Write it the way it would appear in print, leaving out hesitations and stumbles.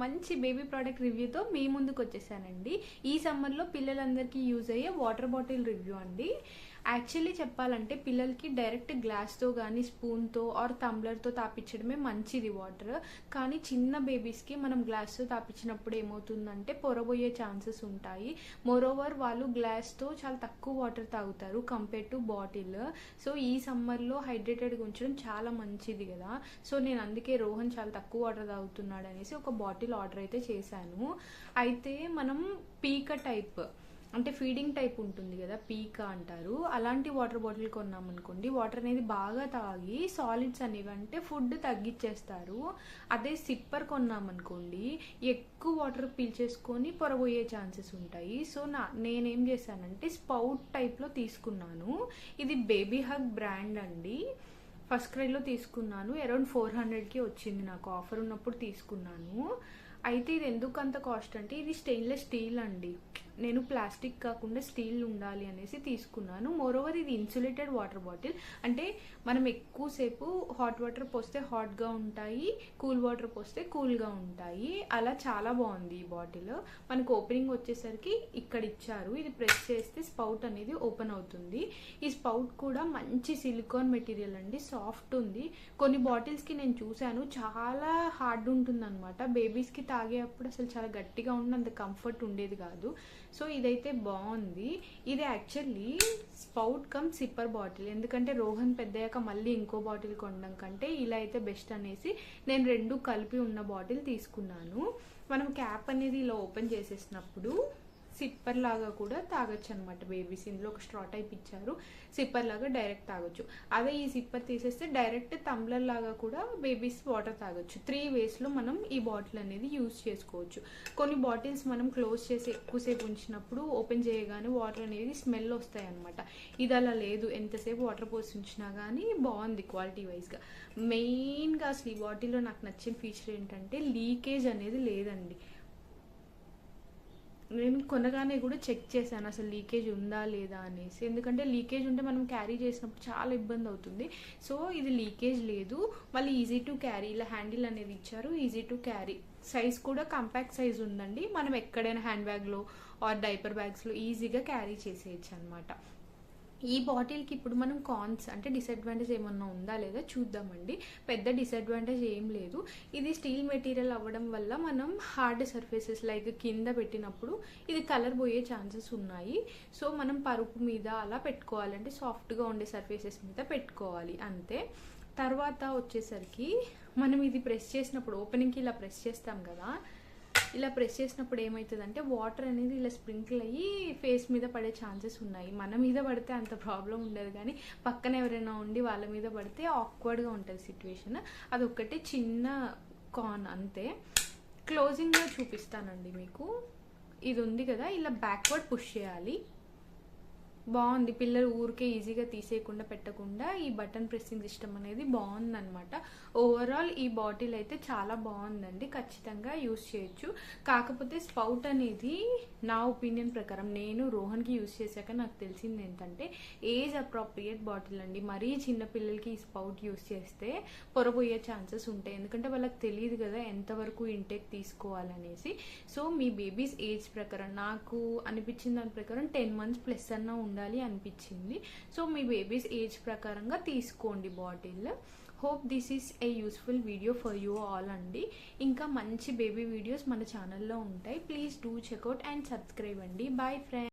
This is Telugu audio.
మంచి బేబీ ప్రోడక్ట్ రివ్యూతో మీ ముందుకు వచ్చేసానండి. ఈ సమ్మర్లో పిల్లలందరికీ యూజ్ అయ్యే వాటర్ బాటిల్ రివ్యూ అండి. యాక్చువల్లీ చెప్పాలంటే పిల్లలకి డైరెక్ట్ గ్లాస్తో కానీ స్పూన్తో ఆర్ టంబ్లర్తో తాపించడమే మంచిది వాటర్. కానీ చిన్న బేబీస్కి మనం గ్లాస్తో తాపించినప్పుడు ఏమవుతుందంటే పొరబోయే ఛాన్సెస్ ఉంటాయి. మోరోవర్ వాళ్ళు గ్లాస్తో చాలా తక్కువ వాటర్ తాగుతారు కంపేర్ టు బాటిల్. సో ఈ సమ్మర్లో హైడ్రేటెడ్గా ఉంచడం చాలా మంచిది కదా. సో నేను అందుకే రోహన్ చాలా తక్కువ వాటర్ తాగుతున్నాడు అనేసి ఒక బాటిల్ ఆర్డర్ అయితే చేశాను. అయితే మనం పీక టైప్ అంటే ఫీడింగ్ టైప్ ఉంటుంది కదా, పీకా అంటారు. అలాంటి వాటర్ బాటిల్ కొన్నాం అనుకోండి, వాటర్ అనేది బాగా తాగి సాలిడ్స్ అనేవి అంటే ఫుడ్ తగ్గించేస్తారు. అదే సిప్పర్ కొన్నాం అనుకోండి, ఎక్కువ వాటర్ పీల్చేసుకొని పొరబోయే ఛాన్సెస్ ఉంటాయి. సో నేనేం చేశానంటే స్పౌట్ టైప్లో తీసుకున్నాను. ఇది బేబీ హగ్ బ్రాండ్ అండి. ఫస్ట్ క్రైలో తీసుకున్నాను. అరౌండ్ 400కి వచ్చింది, నాకు ఆఫర్ ఉన్నప్పుడు తీసుకున్నాను. అయితే ఇది ఎందుకు అంత కాస్ట్ అంటే ఇది స్టెయిన్లెస్ స్టీల్ అండి. నేను ప్లాస్టిక్ కాకుండా స్టీల్ ఉండాలి అనేసి తీసుకున్నాను. మోరోవర్ ఇది ఇన్సులేటెడ్ వాటర్ బాటిల్, అంటే మనం ఎక్కువసేపు హాట్ వాటర్ పోస్తే హాట్గా ఉంటాయి, కూల్ వాటర్ పోస్తే కూల్గా ఉంటాయి. అలా చాలా బాగుంది ఈ బాటిల్. మనకు ఓపెనింగ్ వచ్చేసరికి ఇక్కడ ఇచ్చారు. ఇది ప్రెస్ చేస్తే స్పౌట్ అనేది ఓపెన్ అవుతుంది. ఈ స్పౌట్ కూడా మంచి సిలికాన్ మెటీరియల్ అండి, సాఫ్ట్ ఉంది. కొన్ని బాటిల్స్కి నేను చూశాను చాలా హార్డ్ ఉంటుంది అనమాట. బేబీస్కి తాగేటప్పుడు అసలు చాలా గట్టిగా ఉండి అంత కంఫర్ట్ ఉండేది కాదు. సో ఇదైతే బాగుంది. ఇది actually spout cum sipper bottle. ఎందుకంటే రోహన్ పెద్దయ్యాక మళ్ళీ ఇంకో బాటిల్ కొనడం కంటే ఇలా అయితే బెస్ట్ అనేసి నేను రెండు కలిపి ఉన్న బాటిల్ తీసుకున్నాను. మనం క్యాప్ అనేది ఇలా ఓపెన్ చేసేసినప్పుడు సిప్పర్ లాగా కూడా తాగొచ్చు అనమాట బేబీస్. ఇందులో ఒక స్ట్రా టైప్ ఇచ్చారు, సిప్పర్ లాగా డైరెక్ట్ తాగొచ్చు. అదే ఈ సిప్పర్ తీసేస్తే డైరెక్ట్ టంబ్లర్ లాగా కూడా బేబీస్ వాటర్ తాగొచ్చు. 3 వేస్లో మనం ఈ బాటిల్ అనేది యూజ్ చేసుకోవచ్చు. కొన్ని బాటిల్స్ మనం క్లోజ్ చేసి ఎక్కువసేపు ఉంచినప్పుడు ఓపెన్ చేయగానే వాటర్ అనేది స్మెల్ వస్తాయి అనమాట. ఇది అలా లేదు, ఎంతసేపు వాటర్ పోసి ఉంచినా కానీ బాగుంది క్వాలిటీ వైజ్గా. మెయిన్గా అసలు ఈ బాటిల్లో నాకు నచ్చిన ఫీచర్ ఏంటంటే లీకేజ్ అనేది లేదండి. నేను కొనగానే కూడా చెక్ చేశాను అసలు లీకేజ్ ఉందా లేదా అనేసి. ఎందుకంటే లీకేజ్ ఉంటే మనం క్యారీ చేసినప్పుడు చాలా ఇబ్బంది అవుతుంది. సో ఇది లీకేజ్ లేదు. మళ్ళీ ఈజీ టు క్యారీ, ఇలా హ్యాండిల్ అనేది ఇచ్చారు, ఈజీ టు క్యారీ. సైజ్ కూడా కాంపాక్ట్ సైజ్ ఉందండి. మనం ఎక్కడైనా హ్యాండ్ బ్యాగ్లో ఆర్ డైపర్ బ్యాగ్స్లో ఈజీగా క్యారీ చేసేయచ్చు అనమాట. ఈ బాటిల్కి ఇప్పుడు మనం కాన్స్ అంటే డిసడ్వాంటేజ్ ఏమన్నా ఉందా లేదా చూద్దామండి. పెద్ద డిసడ్వాంటేజ్ ఏం లేదు. ఇది స్టీల్ మెటీరియల్ అవ్వడం వల్ల మనం హార్డ్ సర్ఫేసెస్ లైక్ కింద పెట్టినప్పుడు ఇది కలర్ పోయే ఛాన్సెస్ ఉన్నాయి. సో మనం పరుపు మీద అలా పెట్టుకోవాలంటే సాఫ్ట్గా ఉండే సర్ఫేసెస్ మీద పెట్టుకోవాలి అంతే. తర్వాత వచ్చేసరికి మనం ఇది ప్రెస్ చేసినప్పుడు ఓపెనింగ్కి ఇలా ప్రెస్ చేస్తాం కదా, ఇలా ప్రెస్ చేసినప్పుడు ఏమవుతుందంటే వాటర్ అనేది ఇలా స్ప్రింకిల్ అయ్యి ఫేస్ మీద పడే ఛాన్సెస్ ఉన్నాయి. మన మీద పడితే అంత ప్రాబ్లం ఉండదు, కానీ పక్కన ఎవరైనా ఉండి వాళ్ళ మీద పడితే ఆక్వర్డ్గా ఉంటుంది సిచ్యువేషన్. అదొక్కటే చిన్న కాన్ అంతే. క్లోజింగ్లో చూపిస్తానండి మీకు. ఇది ఉంది కదా, ఇలా బ్యాక్వర్డ్ పుష్ చేయాలి. బాగుంది, పిల్లలు ఊరికే ఈజీగా తీసేయకుండా పెట్టకుండా ఈ బటన్ ప్రెస్సింగ్ సిస్టమ్ అనేది బాగుందన్నమాట. ఓవరాల్ ఈ బాటిల్ అయితే చాలా బాగుందండి, ఖచ్చితంగా యూస్ చేయొచ్చు. కాకపోతే స్పౌట్ అనేది నా ఒపీనియన్ ప్రకారం నేను రోహన్కి యూస్ చేశాక నాకు తెలిసింది ఏంటంటే ఏజ్ అప్రోప్రియేట్ బాటిల్ అండి. మరీ చిన్న పిల్లలకి ఈ స్పౌట్ యూస్ చేస్తే పొరబోయే ఛాన్సెస్ ఉంటాయి. ఎందుకంటే వాళ్ళకి తెలియదు కదా ఎంతవరకు ఇంటేక్ తీసుకోవాలనేసి. సో మీ బేబీస్ ఏజ్ ప్రకారం నాకు అనిపించిన దాని ప్రకారం 10 months ప్లస్ అన్న ఉండాలి అనిపించింది. సో మీ బేబీస్ ఏజ్ ప్రకారంగా తీసుకోండి bottle. Hope this is a useful video for you all అండి. ఇంకా మంచి బేబీ వీడియోస్ మన ఛానల్లో ఉంటాయి. Please do check out and subscribe అండి. Bye friends.